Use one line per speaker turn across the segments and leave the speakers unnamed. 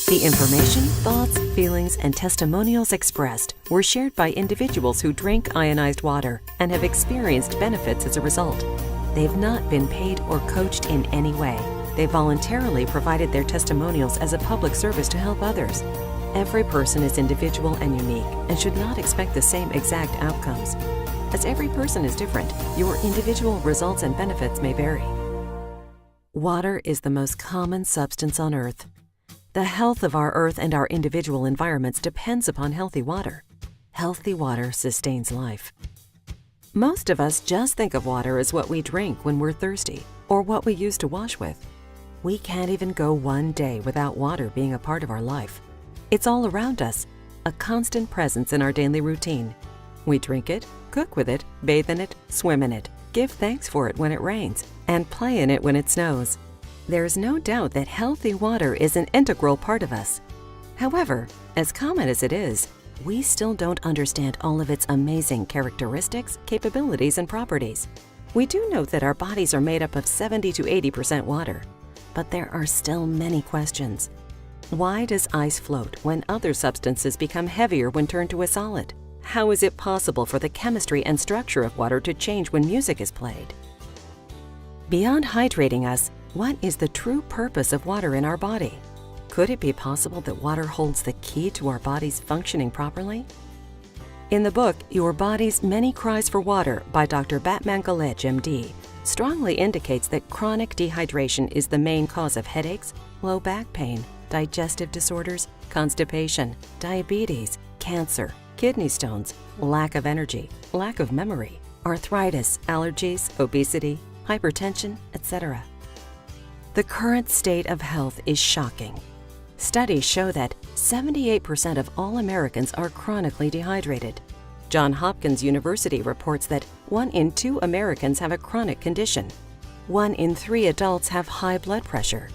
The information, thoughts, feelings, and testimonials expressed were shared by individuals who drink ionized water and have experienced benefits as a result. They've not been paid or coached in any way. They voluntarily provided their testimonials as a public service to help others. Every person is individual and unique and should not expect the same exact outcomes. As every person is different, your individual results and benefits may vary. Water is the most common substance on Earth. The health of our Earth and our individual environments depends upon healthy water. Healthy water sustains life. Most of us just think of water as what we drink when we're thirsty or what we use to wash with. We can't even go one day without water being a part of our life. It's all around us, a constant presence in our daily routine. We drink it, cook with it, bathe in it, swim in it, give thanks for it when it rains, and play in it when it snows. There's no doubt that healthy water is an integral part of us. However, as common as it is, we still don't understand all of its amazing characteristics, capabilities, and properties. We do know that our bodies are made up of 70 to 80% water, but there are still many questions. Why does ice float when other substances become heavier when turned to a solid? How is it possible for the chemistry and structure of water to change when music is played? Beyond hydrating us, what is the true purpose of water in our body? Could it be possible that water holds the key to our bodies functioning properly? In the book, Your Body's Many Cries for Water by Dr. Batman Galej, MD, strongly indicates that chronic dehydration is the main cause of headaches, low back pain, digestive disorders, constipation, diabetes, cancer, kidney stones, lack of energy, lack of memory, arthritis, allergies, obesity, hypertension, etc. The current state of health is shocking. Studies show that 78% of all Americans are chronically dehydrated. Johns Hopkins University reports that 1 in 2 Americans have a chronic condition. 1 in 3 adults have high blood pressure.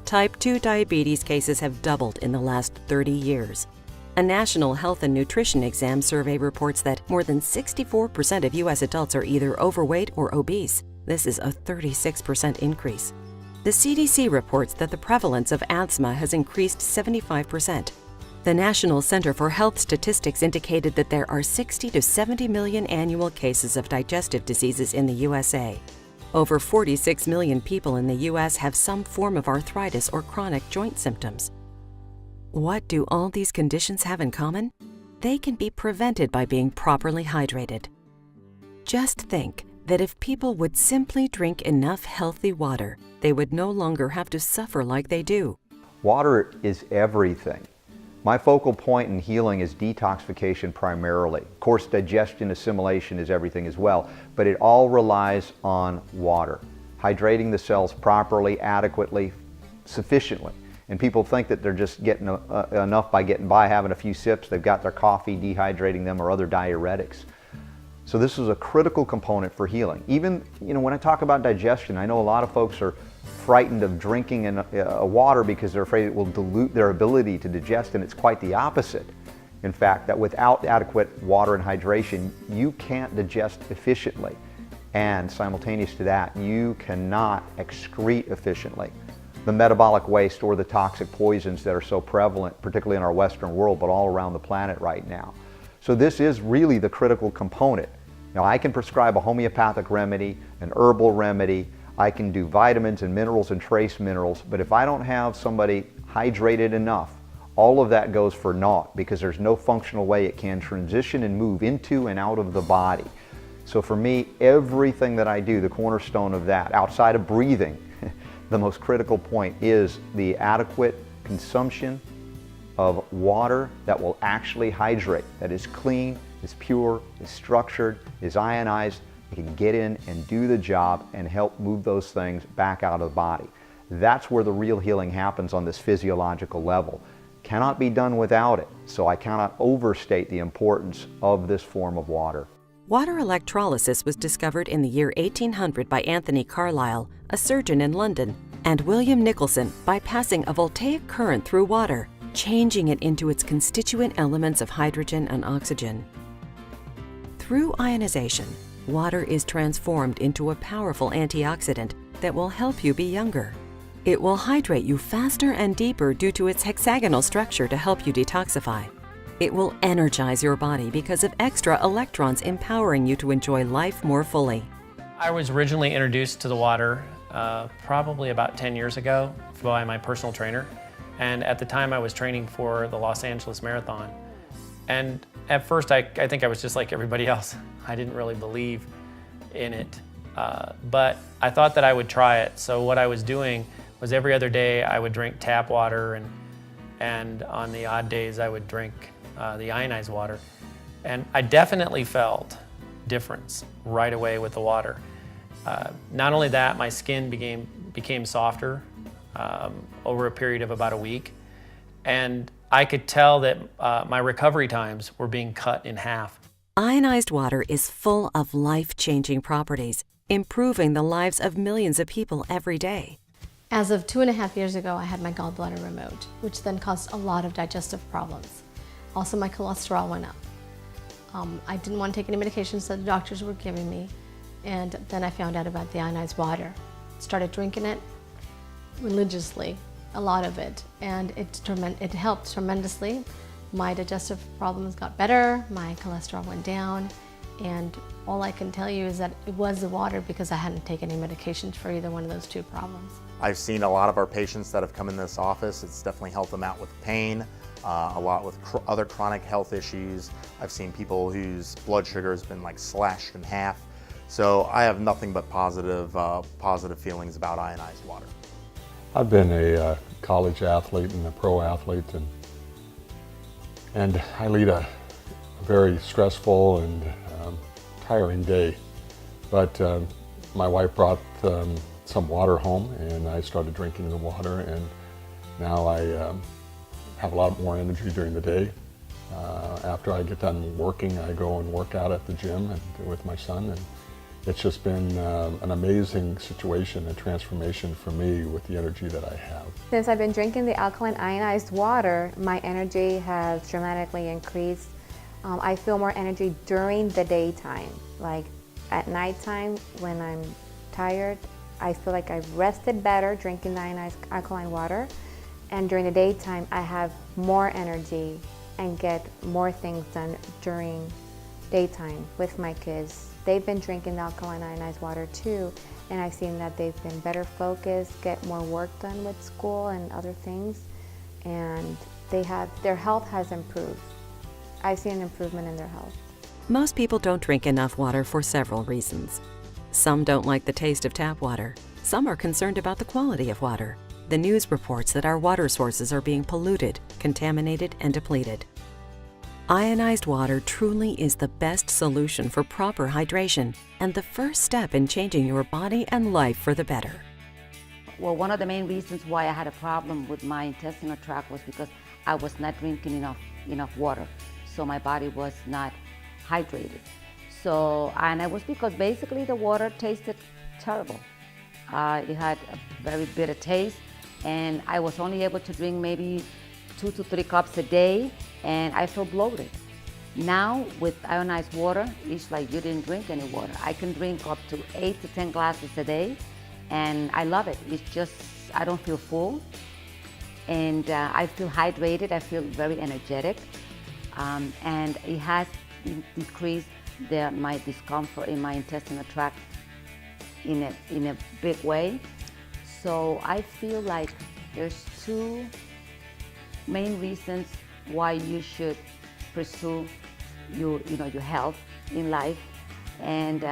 Type 2 diabetes cases have doubled in the last 30 years. A National Health and Nutrition Exam survey reports that more than 64% of U.S. adults are either overweight or obese. This is a 36% increase. The CDC reports that the prevalence of asthma has increased 75%. The National Center for Health Statistics indicated that there are 60 to 70 million annual cases of digestive diseases in the USA. Over 46 million people in the U.S. have some form of arthritis or chronic joint symptoms. What do all these conditions have in common? They can be prevented by being properly hydrated. Just think that if people would simply drink enough healthy water, they would no longer have to suffer like they do.
Water is everything. My focal point in healing is detoxification primarily. Of course, digestion, assimilation is everything as well, but it all relies on water. Hydrating the cells properly, adequately, sufficiently. And people think that they're just getting enough by getting by, having a few sips. They've got their coffee dehydrating them or other diuretics. So this is a critical component for healing. Even, when I talk about digestion, I know a lot of folks are frightened of drinking water because they're afraid it will dilute their ability to digest, and it's quite the opposite. In fact, that without adequate water and hydration, you can't digest efficiently. And simultaneous to that, you cannot excrete efficiently. The metabolic waste or the toxic poisons that are so prevalent, particularly in our Western world, but all around the planet right now. So this is really the critical component. Now, I can prescribe a homeopathic remedy, an herbal remedy, I can do vitamins and minerals and trace minerals, but if I don't have somebody hydrated enough, all of that goes for naught because there's no functional way it can transition and move into and out of the body. So for me, everything that I do, the cornerstone of that, outside of breathing, the most critical point is the adequate consumption of water that will actually hydrate, that is clean, is pure, is structured, is ionized. It can get in and do the job and help move those things back out of the body. That's where the real healing happens on this physiological level. Cannot be done without it, so I cannot overstate the importance of this form of water.
Water electrolysis was discovered in the year 1800 by Anthony Carlisle, a surgeon in London, and William Nicholson by passing a voltaic current through water, changing it into its constituent elements of hydrogen and oxygen. Through ionization, water is transformed into a powerful antioxidant that will help you be younger. It will hydrate you faster and deeper due to its hexagonal structure to help you detoxify. It will energize your body because of extra electrons empowering you to enjoy life more fully.
I was originally introduced to the water probably about 10 years ago by my personal trainer. And at the time I was training for the Los Angeles Marathon. And at first I think I was just like everybody else. I didn't really believe in it. But I thought that I would try it. So what I was doing was every other day I would drink tap water, and on the odd days I would drink the ionized water. And I definitely felt difference right away with the water. Not only that, my skin became softer over a period of about a week. And I could tell that my recovery times were being cut in half.
Ionized water is full of life-changing properties, improving the lives of millions of people every day.
As of 2.5 years ago, I had my gallbladder removed, which then caused a lot of digestive problems. Also, my cholesterol went up. I didn't want to take any medications that the doctors were giving me, and then I found out about the ionized water. Started drinking it religiously, a lot of it, and it helped tremendously. My digestive problems got better, my cholesterol went down, and all I can tell you is that it was the water because I hadn't taken any medications for either one of those two problems.
I've seen a lot of our patients that have come in this office. It's definitely helped them out with pain, a lot with other chronic health issues. I've seen people whose blood sugar has been like slashed in half. So I have nothing but positive feelings about ionized water.
I've been a college athlete and a pro athlete, and I lead a very stressful and tiring day. But my wife brought some water home, and I started drinking the water, and now I have a lot more energy during the day. After I get done working, I go and work out at the gym with my son, and it's just been an amazing situation, a transformation for me with the energy that I have.
Since I've been drinking the alkaline ionized water, my energy has dramatically increased. I feel more energy during the daytime. Like at nighttime when I'm tired, I feel like I've rested better drinking the ionized alkaline water. And during the daytime, I have more energy and get more things done during daytime with my kids. They've been drinking the alkaline ionized water too, and I've seen that they've been better focused, get more work done with school and other things, and their health has improved. I've seen an improvement in their health.
Most people don't drink enough water for several reasons. Some don't like the taste of tap water. Some are concerned about the quality of water. The news reports that our water sources are being polluted, contaminated, and depleted. Ionized water truly is the best solution for proper hydration and the first step in changing your body and life for the better.
Well, one of the main reasons why I had a problem with my intestinal tract was because I was not drinking enough water. So my body was not hydrated. And it was because basically the water tasted terrible. It had a very bitter taste, and I was only able to drink maybe 2 to 3 cups a day, and I feel bloated. Now with ionized water, it's like you didn't drink any water. I can drink up to 8 to 10 glasses a day, and I love it. It's just, I don't feel full, and I feel hydrated. I feel very energetic, and it has decreased my discomfort in my intestinal tract in a big way. So I feel like there's 2 main reasons why you should pursue your health in life. And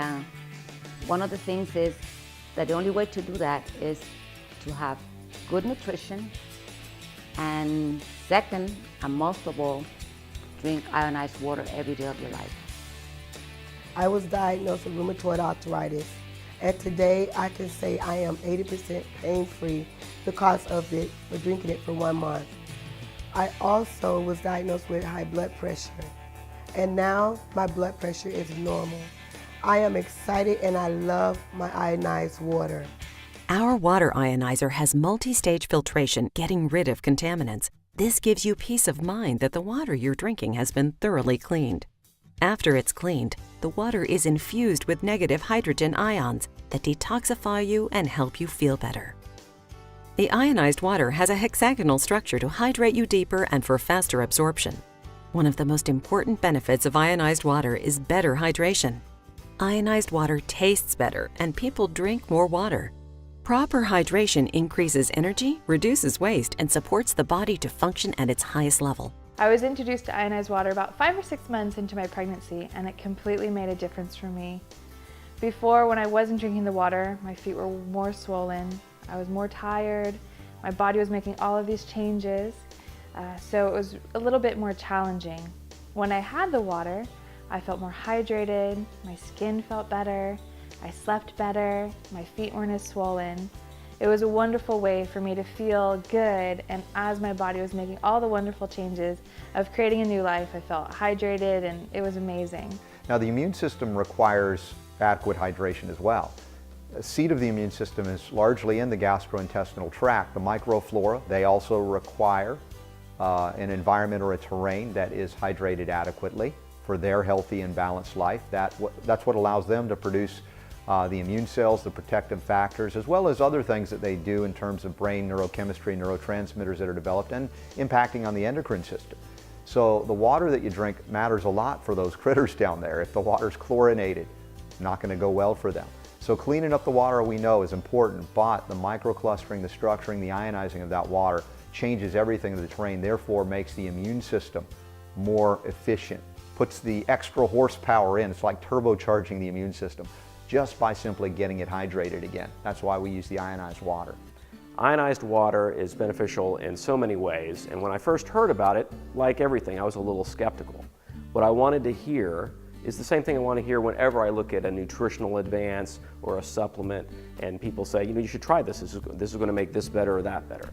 one of the things is that the only way to do that is to have good nutrition, and second, and most of all, drink ionized water every day of your life.
I was diagnosed with rheumatoid arthritis, and today I can say I am 80% pain-free because of it, for drinking it for 1 month. I also was diagnosed with high blood pressure, and now my blood pressure is normal. I am excited and I love my ionized water.
Our water ionizer has multi-stage filtration, getting rid of contaminants. This gives you peace of mind that the water you're drinking has been thoroughly cleaned. After it's cleaned, the water is infused with negative hydrogen ions that detoxify you and help you feel better. The ionized water has a hexagonal structure to hydrate you deeper and for faster absorption. One of the most important benefits of ionized water is better hydration. Ionized water tastes better and people drink more water. Proper hydration increases energy, reduces waste, and supports the body to function at its highest level.
I was introduced to ionized water about 5 or 6 months into my pregnancy, and it completely made a difference for me. Before, when I wasn't drinking the water, my feet were more swollen, I was more tired, my body was making all of these changes, so it was a little bit more challenging. When I had the water, I felt more hydrated, my skin felt better, I slept better, my feet weren't as swollen. It was a wonderful way for me to feel good, and as my body was making all the wonderful changes of creating a new life, I felt hydrated and it was amazing.
Now the immune system requires adequate hydration as well. The seat of the immune system is largely in the gastrointestinal tract. The microflora, they also require an environment or a terrain that is hydrated adequately for their healthy and balanced life. That's what allows them to produce the immune cells, the protective factors, as well as other things that they do in terms of brain neurochemistry, neurotransmitters that are developed and impacting on the endocrine system. So the water that you drink matters a lot for those critters down there. If the water's chlorinated, not going to go well for them. So cleaning up the water we know is important, but the microclustering, the structuring, the ionizing of that water changes everything in the terrain, therefore makes the immune system more efficient, puts the extra horsepower in. It's like turbocharging the immune system just by simply getting it hydrated again. That's why we use the ionized water.
Ionized water is beneficial in so many ways, and when I first heard about it, like everything, I was a little skeptical. What I wanted to hear is the same thing I want to hear whenever I look at a nutritional advance or a supplement and people say, you should try this. This is going to make this better or that better.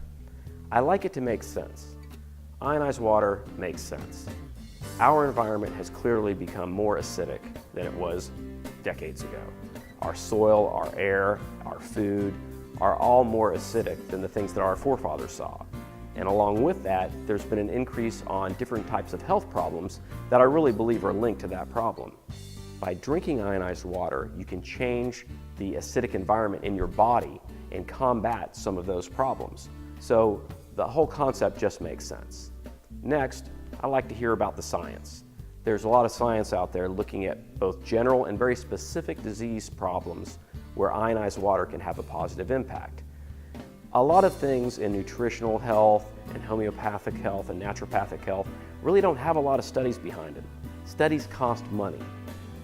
I like it to make sense. Ionized water makes sense. Our environment has clearly become more acidic than it was decades ago. Our soil, our air, our food are all more acidic than the things that our forefathers saw. And along with that, there's been an increase on different types of health problems that I really believe are linked to that problem. By drinking ionized water, you can change the acidic environment in your body and combat some of those problems. So the whole concept just makes sense. Next, I like to hear about the science. There's a lot of science out there looking at both general and very specific disease problems where ionized water can have a positive impact. A lot of things in nutritional health and homeopathic health and naturopathic health really don't have a lot of studies behind them. Studies cost money.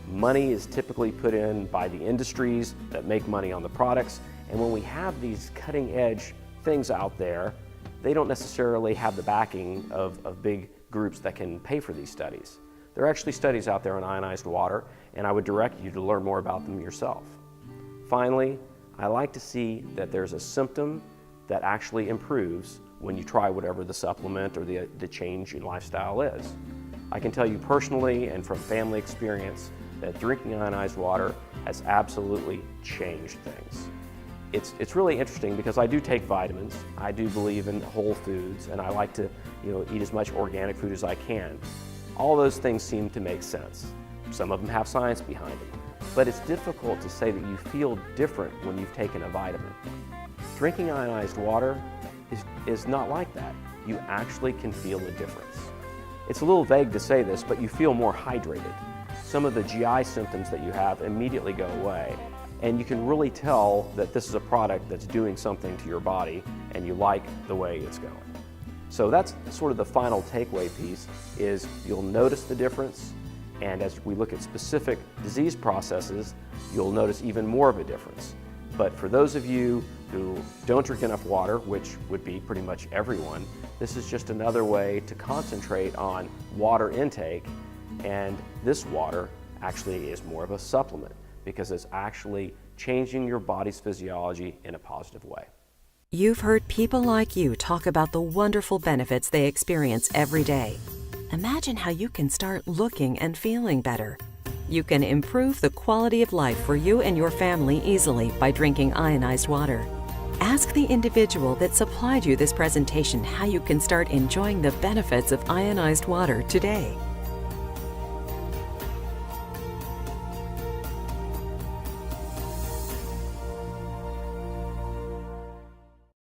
Money is typically put in by the industries that make money on the products, and when we have these cutting-edge things out there, they don't necessarily have the backing of big groups that can pay for these studies. There are actually studies out there on ionized water, and I would direct you to learn more about them yourself. Finally, I like to see that there's a symptom that actually improves when you try whatever the supplement or the change in lifestyle is. I can tell you personally and from family experience that drinking ionized water has absolutely changed things. It's really interesting because I do take vitamins, I do believe in whole foods, and I like to eat as much organic food as I can. All those things seem to make sense. Some of them have science behind them, but it's difficult to say that you feel different when you've taken a vitamin. Drinking ionized water is not like that. You actually can feel a difference. It's a little vague to say this, but you feel more hydrated. Some of the GI symptoms that you have immediately go away, and you can really tell that this is a product that's doing something to your body and you like the way it's going. So that's sort of the final takeaway piece is you'll notice the difference, and as we look at specific disease processes, you'll notice even more of a difference. But for those of you who don't drink enough water, which would be pretty much everyone, this is just another way to concentrate on water intake, and this water actually is more of a supplement because it's actually changing your body's physiology in a positive way.
You've heard people like you talk about the wonderful benefits they experience every day. Imagine how you can start looking and feeling better. You can improve the quality of life for you and your family easily by drinking ionized water. Ask the individual that supplied you this presentation how you can start enjoying the benefits of ionized water today.